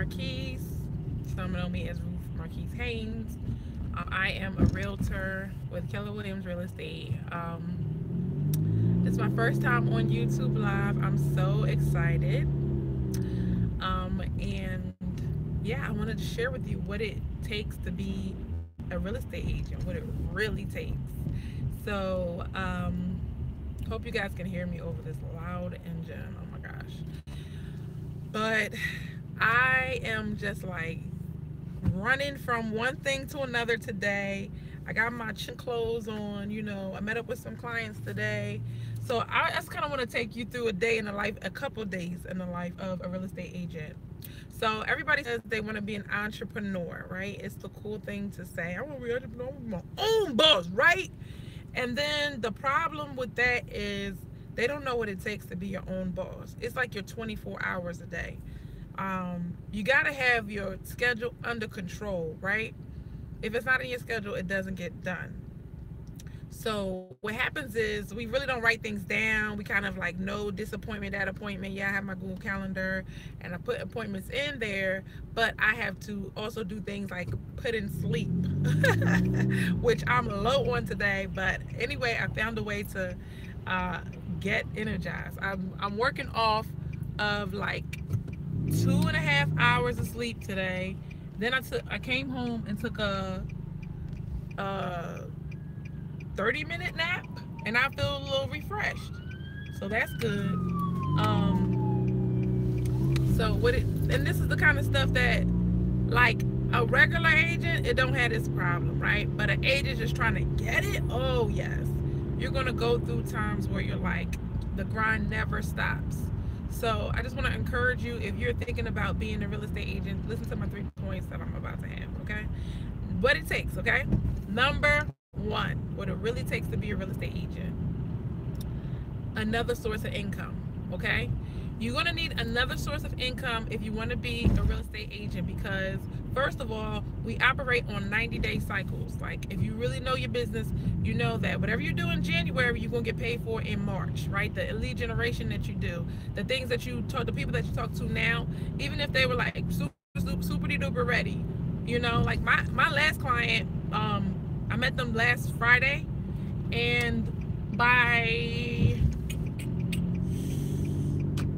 Marquise. Some know me as Ruth Marquise Haynes. I am a realtor with Keller Williams Real Estate. It's my first time on YouTube Live. I'm so excited. And yeah, I wanted to share with you what it takes to be a real estate agent, what it really takes. So, hope you guys can hear me over this loud engine. Oh my gosh. But I am just like running from one thing to another today. I got my clothes on, I met up with some clients today. So I just kind of want to take you through a day in the life, a couple days in the life of a real estate agent. So everybody says they want to be an entrepreneur, right? It's the cool thing to say. I want to be an entrepreneur, my own boss, right? And then the problem with that is they don't know what it takes to be your own boss. It's like you're 24 hours a day. You got to have your schedule under control, right? If it's not in your schedule, it doesn't get done. So what happens is we really don't write things down. We kind of like know this appointment, that appointment. Yeah, I have my Google Calendar and I put appointments in there, but I have to also do things like put in sleep, which I'm low on today. But anyway, I found a way to get energized. I'm working off of like 2.5 hours of sleep today. Then I came home and took a 30-minute nap, and I feel a little refreshed. So that's good. And this is the kind of stuff that, like, a regular agent, it don't have this problem, right? But an agent just trying to get it, oh yes. You're gonna go through times where you're like, the grind never stops. So I just want to encourage you, if you're thinking about being a real estate agent, listen to my 3 points that I'm about to have, okay? What it takes, okay? Number one, what it really takes to be a real estate agent. Another source of income, okay? You're going to need another source of income if you want to be a real estate agent, because first of all, we operate on 90-day cycles. Like, if you really know your business, you know that whatever you do in January, you're going to get paid for in March, right? The lead generation that you do, the things that you talk, the people that you talk to now, even if they were like super duper ready, like my last client, I met them last Friday, and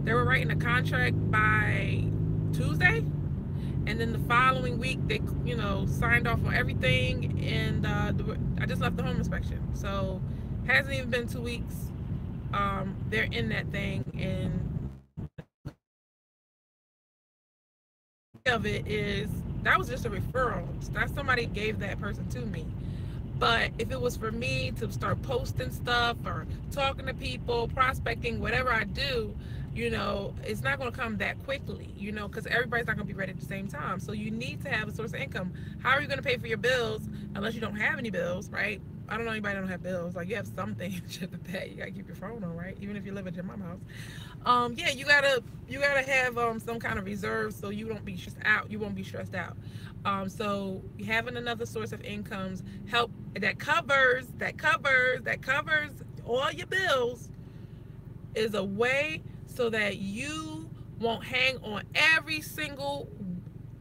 they were writing a contract by Tuesday, and then the following week they signed off on everything, and I just left the home inspection, so hasn't even been 2 weeks. They're in that thing, and of it is that was just a referral. That somebody gave that person to me. But if it was for me to start posting stuff or talking to people, prospecting, whatever I do, it's not going to come that quickly, because everybody's not going to be ready at the same time. So you need to have a source of income. How are you going to pay for your bills unless you don't have any bills, right? I don't know anybody that don't have bills. Like, you have something to pay. You got to keep your phone on, right? Even if you live at your mom's house. Yeah, you gotta have some kind of reserve so you don't be stressed out. You won't be stressed out. So having another source of incomes that covers all your bills is a way so that you won't hang on every single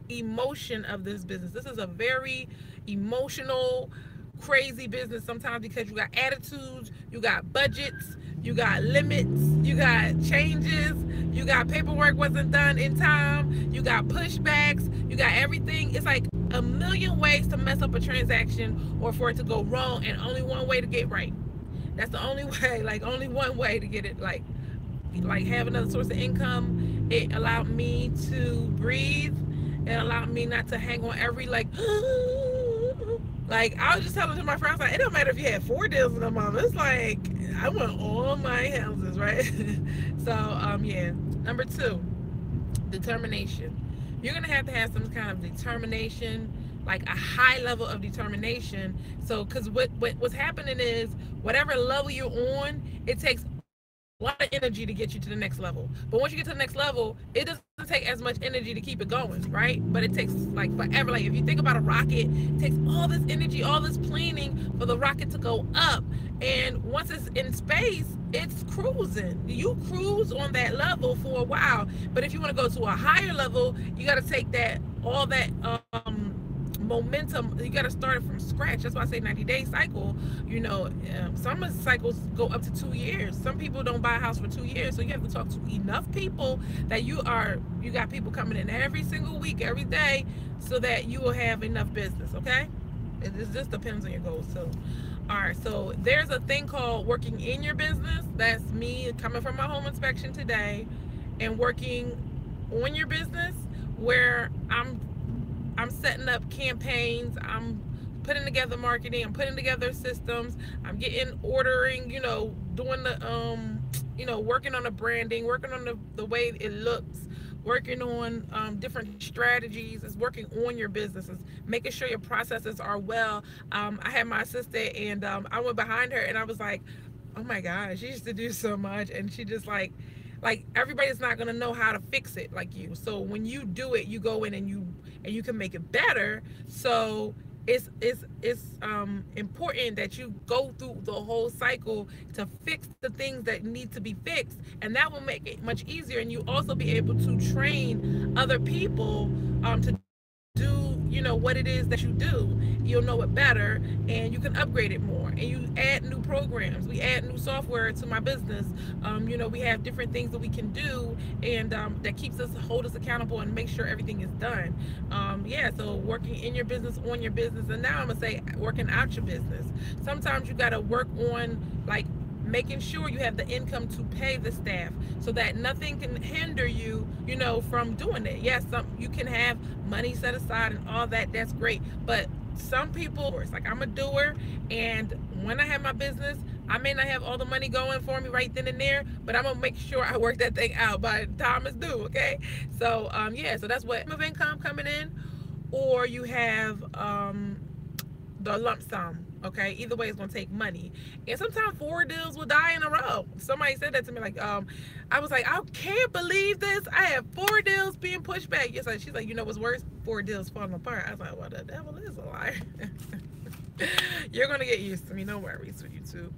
emotion of this business. This is a very emotional, crazy business sometimes, because you got attitudes, you got budgets, you got limits, you got changes, you got paperwork wasn't done in time, you got pushbacks, you got everything. It's like a million ways to mess up a transaction or for it to go wrong, and only one way to get right. That's the only way, like only one way to get it like have another source of income. It allowed me to breathe. It allowed me not to hang on every like I was just telling to my friends, like, it don't matter if you had 4 deals in a month. It's like I want all my houses, right? So yeah. Number 2, determination. You're gonna have to have some kind of determination, like a high level of determination. So because what's happening is, whatever level you're on, it takes lot of energy to get you to the next level. But once you get to the next level, it doesn't take as much energy to keep it going, right? But it takes like forever. Like if you think about a rocket, it takes all this energy, all this planning for the rocket to go up. And once it's in space, it's cruising. You cruise on that level for a while. But if you want to go to a higher level, you got to take that all that momentum. You got to start it from scratch. That's why I say 90-day cycle. You know, some of the cycles go up to 2 years. Some people don't buy a house for 2 years, so you have to talk to enough people that you got people coming in every single week, every day, so that you will have enough business. Okay, it just depends on your goals. So all right, so there's a thing called working in your business. That's me coming from my home inspection today and working on your business, where I'm setting up campaigns, I'm putting together marketing, I'm putting together systems, I'm ordering, doing the working on the branding, working on the way it looks, working on different strategies. Is working on your businesses, making sure your processes are well. I had my assistant, and I went behind her, and I was like, oh my gosh, she used to do so much, and she just like everybody's not gonna know how to fix it like you. So when you do it, you go in and you can make it better. So it's important that you go through the whole cycle to fix the things that need to be fixed, and that will make it much easier. And you also be able to train other people to do what it is that you do. You'll know it better, and you can upgrade it more, and you add new programs. We add new software to my business. We have different things that we can do, and that keeps us, hold us accountable, and make sure everything is done. So working in your business, on your business, and now I'm gonna say working out your business. Sometimes you got to work on like making sure you have the income to pay the staff, so that nothing can hinder you, from doing it. Yes, you can have money set aside and all that. That's great. But some people, it's like, I'm a doer, and when I have my business, I may not have all the money going for me right then and there, but I'm gonna make sure I work that thing out by the time it's due. Okay, so so that's what of income coming in, or you have the lump sum. Okay, either way, it's gonna take money. And sometimes 4 deals will die in a row. Somebody said that to me, like, I was like, I can't believe this. I have 4 deals being pushed back. Yes, she's like, what's worse? 4 deals falling apart. I was like, well, the devil is a liar. You're gonna get used to me, no worries with YouTube.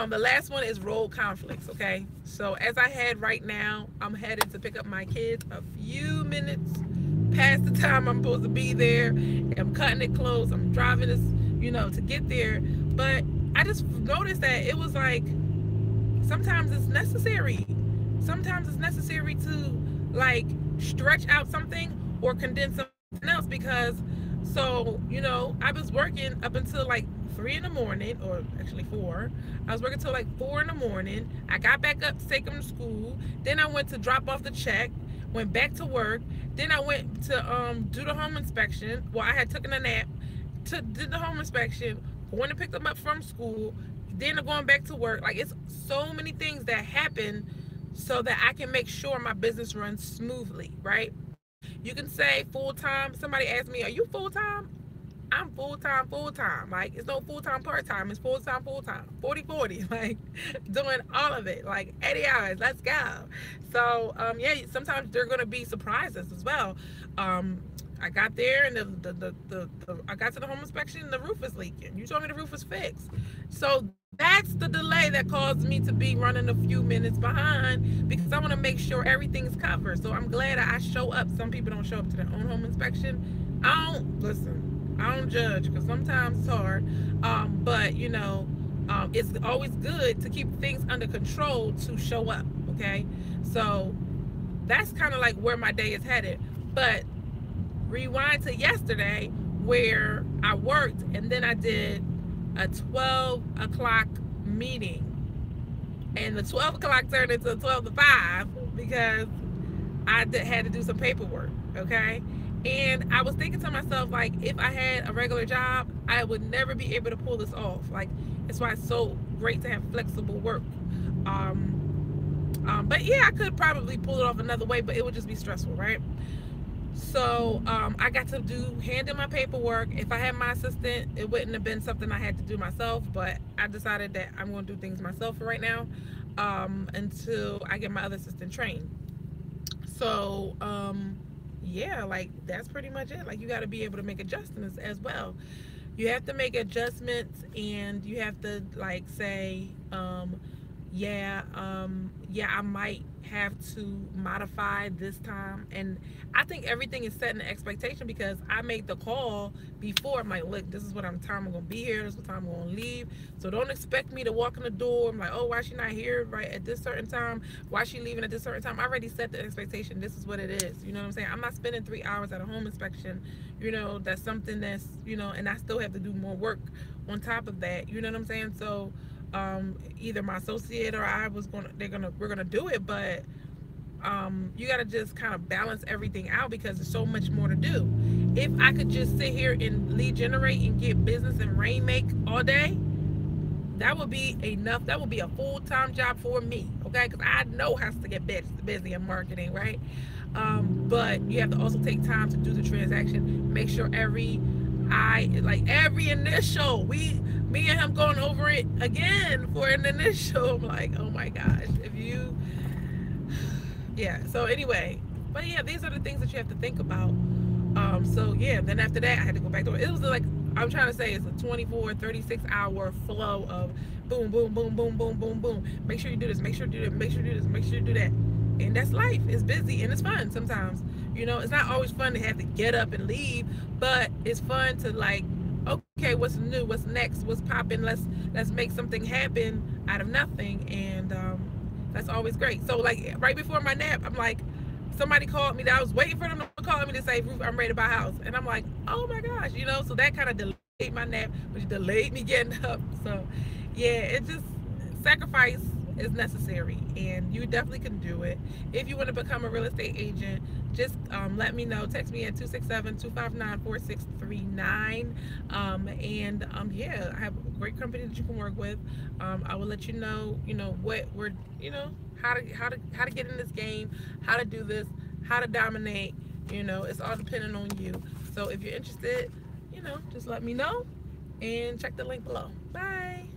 The last one is road conflicts. Okay, so as I head right now, I'm headed to pick up my kids a few minutes past the time I'm supposed to be there. I'm cutting it close. I'm driving this, to get there. But I just noticed that it was like, sometimes it's necessary. Sometimes it's necessary to like stretch out something or condense something else, because I was working up until like 3 in the morning, or actually 4. I was working till like 4 in the morning. I got back up to take them to school. Then I went to drop off the check, went back to work. Then I went to do the home inspection. Well, I had taken a nap, did the home inspection, went and picked them up from school, then going back to work. Like, it's so many things that happen so that I can make sure my business runs smoothly, right? You can say full-time. Somebody asked me, are you full-time? I'm full-time, full-time. Like, it's no full-time, part-time. It's full-time, full-time. 40-40. Like, doing all of it. Like, 80 hours. Let's go. So, sometimes there are going to be surprises as well. I got there, and I got to the home inspection, and the roof is leaking. You told me the roof was fixed. So that's the delay that caused me to be running a few minutes behind, because I want to make sure everything's covered. So I'm glad I show up. Some people don't show up to their own home inspection. I don't judge, because sometimes it's hard. But it's always good to keep things under control to show up. Okay, so that's kind of like where my day is headed. But rewind to yesterday, where I worked, and then I did a 12 o'clock meeting, and the 12 o'clock turned into 12 to 5 because I had to do some paperwork. Okay, and I was thinking to myself, like, if I had a regular job, I would never be able to pull this off. Like, that's why it's so great to have flexible work. But yeah, I could probably pull it off another way, but it would just be stressful, right? So I got to hand in my paperwork. If I had my assistant, it wouldn't have been something I had to do myself, but I decided that I'm going to do things myself for right now. until I get my other assistant trained. So yeah, like that's pretty much it. Like you got to be able to make adjustments as well. You have to make adjustments, and you have to like say, yeah, I might have to modify this time. And I think everything is setting an expectation, because I made the call before. I'm like, look, this is what time I'm gonna be here, this is what time I'm gonna leave. So don't expect me to walk in the door. I'm like, oh, why she not here right at this certain time? Why she leaving at this certain time? I already set the expectation. This is what it is. You know what I'm saying? I'm not spending 3 hours at a home inspection. That's something that's, and I still have to do more work on top of that. You know what I'm saying? So either my associate or I we're gonna do it, but you gotta just kind of balance everything out, because there's so much more to do. If I could just sit here and lead generate and get business and rainmake all day, that would be enough. That would be a full-time job for me, okay? Because I know how to get busy in marketing, right? But you have to also take time to do the transaction. Make sure every initial, me and him going over it again for an initial. I'm like, oh my gosh, yeah. So anyway, but yeah, these are the things that you have to think about. So yeah, then after that I had to go back to it. It was like, I'm trying to say, it's a 24, 36 hour flow of boom, boom, boom, boom, boom, boom, boom. Make sure you do this, make sure you do that, make sure you do this, make sure you do that. And that's life. It's busy and it's fun sometimes. It's not always fun to have to get up and leave, but it's fun to like, okay, what's new, what's next, what's popping, let's make something happen out of nothing. And that's always great. So like right before my nap, I'm like, somebody called me that I was waiting for them to call me to say, Ruth, I'm ready to buy a house. And I'm like, oh my gosh, so that kind of delayed my nap, which delayed me getting up. So yeah, it just, sacrifice is necessary, and you definitely can do it. If you want to become a real estate agent, just let me know. Text me at 267-259-4639. Yeah, I have a great company that you can work with. I will let you know, what we're, how to get in this game, how to do this, how to dominate. It's all depending on you. So if you're interested, just let me know and check the link below. Bye.